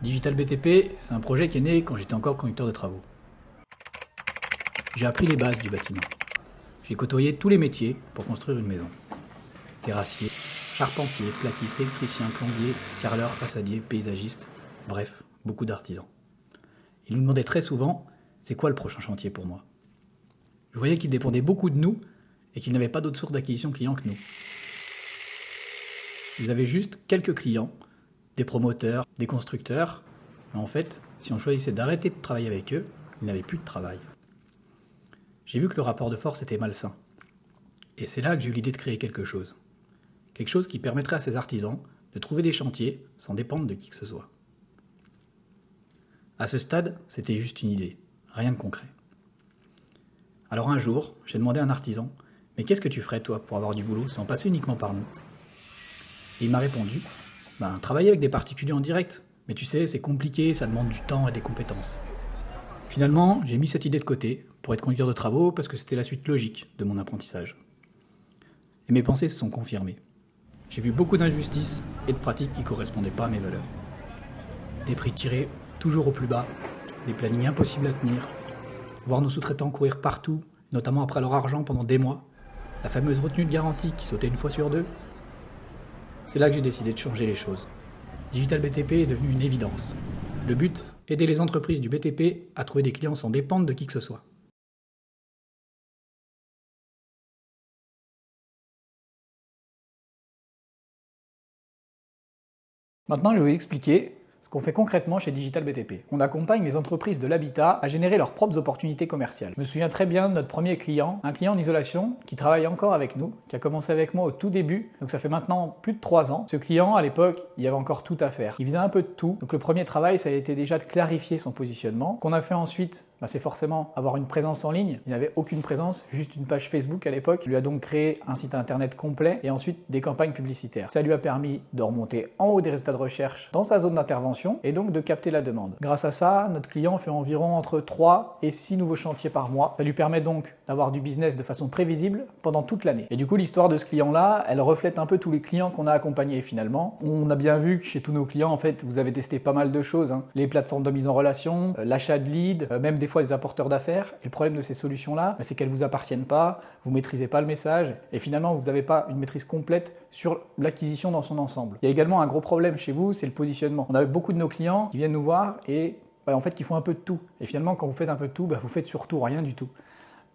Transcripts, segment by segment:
Digital BTP, c'est un projet qui est né quand j'étais encore conducteur de travaux. J'ai appris les bases du bâtiment. J'ai côtoyé tous les métiers pour construire une maison. Terrassier, charpentier, plaquiste, électricien, plombier, carreleur, façadier, paysagiste, bref, beaucoup d'artisans. Ils nous demandaient très souvent, c'est quoi le prochain chantier pour moi? Je voyais qu'ils dépendaient beaucoup de nous et qu'ils n'avaient pas d'autre source d'acquisition clients que nous. Ils avaient juste quelques clients, des promoteurs, des constructeurs, mais en fait, si on choisissait d'arrêter de travailler avec eux, ils n'avaient plus de travail. J'ai vu que le rapport de force était malsain. Et c'est là que j'ai eu l'idée de créer quelque chose. Quelque chose qui permettrait à ces artisans de trouver des chantiers sans dépendre de qui que ce soit. À ce stade, c'était juste une idée, rien de concret. Alors un jour, j'ai demandé à un artisan « Mais qu'est-ce que tu ferais toi pour avoir du boulot sans passer uniquement par nous ?» Et il m'a répondu « Travailler avec des particuliers en direct, mais tu sais, c'est compliqué, ça demande du temps et des compétences. » Finalement, j'ai mis cette idée de côté pour être conducteur de travaux parce que c'était la suite logique de mon apprentissage. Et mes pensées se sont confirmées. J'ai vu beaucoup d'injustices et de pratiques qui ne correspondaient pas à mes valeurs. Des prix tirés toujours au plus bas, des plannings impossibles à tenir, voir nos sous-traitants courir partout, notamment après leur argent pendant des mois, la fameuse retenue de garantie qui sautait une fois sur deux. C'est là que j'ai décidé de changer les choses. Digital BTP est devenu une évidence. Le but, aider les entreprises du BTP à trouver des clients sans dépendre de qui que ce soit. Maintenant, je vais vous expliquer ce qu'on fait concrètement chez Digital BTP. On accompagne les entreprises de l'habitat à générer leurs propres opportunités commerciales. Je me souviens très bien de notre premier client, un client en isolation qui travaille encore avec nous, qui a commencé avec moi au tout début, donc ça fait maintenant plus de 3 ans. Ce client, à l'époque, il y avait encore tout à faire. Il faisait un peu de tout, donc le premier travail, ça a été déjà de clarifier son positionnement. Qu'on a fait ensuite, c'est forcément avoir une présence en ligne. Il n'avait aucune présence, juste une page Facebook à l'époque. Il lui a donc créé un site internet complet et ensuite des campagnes publicitaires. Ça lui a permis de remonter en haut des résultats de recherche dans sa zone d'intervention et donc de capter la demande. Grâce à ça, notre client fait environ entre 3 et 6 nouveaux chantiers par mois. Ça lui permet donc d'avoir du business de façon prévisible pendant toute l'année. Et du coup, l'histoire de ce client-là, elle reflète un peu tous les clients qu'on a accompagnés finalement. On a bien vu que chez tous nos clients, en fait, vous avez testé pas mal de choses. Les plateformes de mise en relation, l'achat de leads, même des fois des apporteurs d'affaires. Et le problème de ces solutions-là, c'est qu'elles ne vous appartiennent pas, vous ne maîtrisez pas le message et finalement, vous n'avez pas une maîtrise complète sur l'acquisition dans son ensemble. Il y a également un gros problème chez vous, c'est le positionnement. On a beaucoup de nos clients qui viennent nous voir et en fait, qui font un peu de tout. Et finalement, quand vous faites un peu de tout, vous faites surtout rien du tout.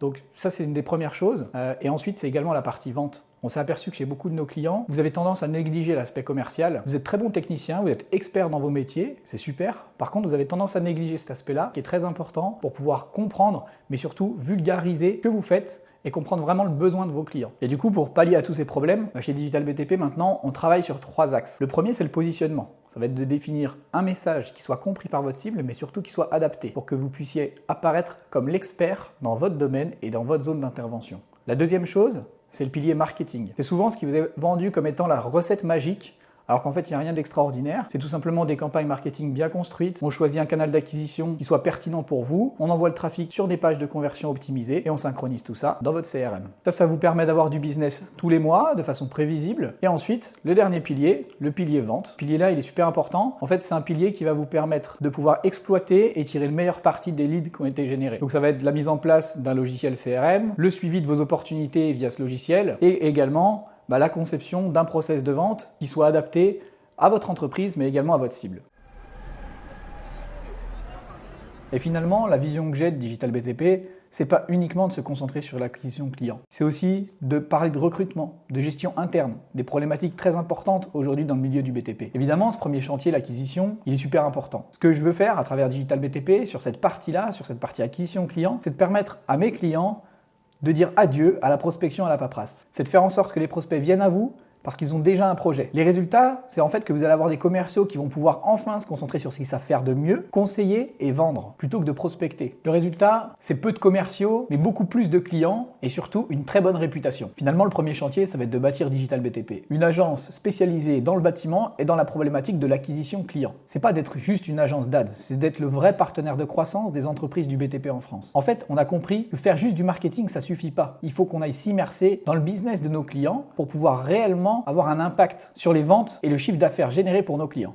Donc ça, c'est une des premières choses. Et ensuite, c'est également la partie vente. On s'est aperçu que chez beaucoup de nos clients, vous avez tendance à négliger l'aspect commercial. Vous êtes très bon technicien, vous êtes expert dans vos métiers, c'est super. Par contre, vous avez tendance à négliger cet aspect-là, qui est très important pour pouvoir comprendre, mais surtout vulgariser ce que vous faites et comprendre vraiment le besoin de vos clients. Et du coup, pour pallier à tous ces problèmes, chez Digital BTP, maintenant, on travaille sur 3 axes. Le premier, c'est le positionnement. Ça va être de définir un message qui soit compris par votre cible, mais surtout qui soit adapté pour que vous puissiez apparaître comme l'expert dans votre domaine et dans votre zone d'intervention. La deuxième chose, c'est le pilier marketing. C'est souvent ce qui vous est vendu comme étant la recette magique, alors qu'en fait, il n'y a rien d'extraordinaire. C'est tout simplement des campagnes marketing bien construites. On choisit un canal d'acquisition qui soit pertinent pour vous. On envoie le trafic sur des pages de conversion optimisées et on synchronise tout ça dans votre CRM. Ça vous permet d'avoir du business tous les mois de façon prévisible. Et ensuite, le dernier pilier, le pilier vente. Ce pilier-là, il est super important. En fait, c'est un pilier qui va vous permettre de pouvoir exploiter et tirer le meilleur parti des leads qui ont été générés. Donc ça va être la mise en place d'un logiciel CRM, le suivi de vos opportunités via ce logiciel et également la conception d'un process de vente qui soit adapté à votre entreprise, mais également à votre cible. Et finalement, la vision que j'ai de Digital BTP, c'est pas uniquement de se concentrer sur l'acquisition client. C'est aussi de parler de recrutement, de gestion interne, des problématiques très importantes aujourd'hui dans le milieu du BTP. Évidemment, ce premier chantier, l'acquisition, il est super important. Ce que je veux faire à travers Digital BTP, sur cette partie-là, sur cette partie acquisition client, c'est de permettre à mes clients de dire adieu à la prospection à la paperasse. C'est de faire en sorte que les prospects viennent à vous parce qu'ils ont déjà un projet. Les résultats, c'est en fait que vous allez avoir des commerciaux qui vont pouvoir enfin se concentrer sur ce qu'ils savent faire de mieux, conseiller et vendre, plutôt que de prospecter. Le résultat, c'est peu de commerciaux, mais beaucoup plus de clients et surtout une très bonne réputation. Finalement, le premier chantier, ça va être de bâtir Digital BTP. Une agence spécialisée dans le bâtiment et dans la problématique de l'acquisition client. C'est pas d'être juste une agence d'AD, c'est d'être le vrai partenaire de croissance des entreprises du BTP en France. En fait, on a compris que faire juste du marketing, ça suffit pas. Il faut qu'on aille s'immerser dans le business de nos clients pour pouvoir réellement avoir un impact sur les ventes et le chiffre d'affaires généré pour nos clients.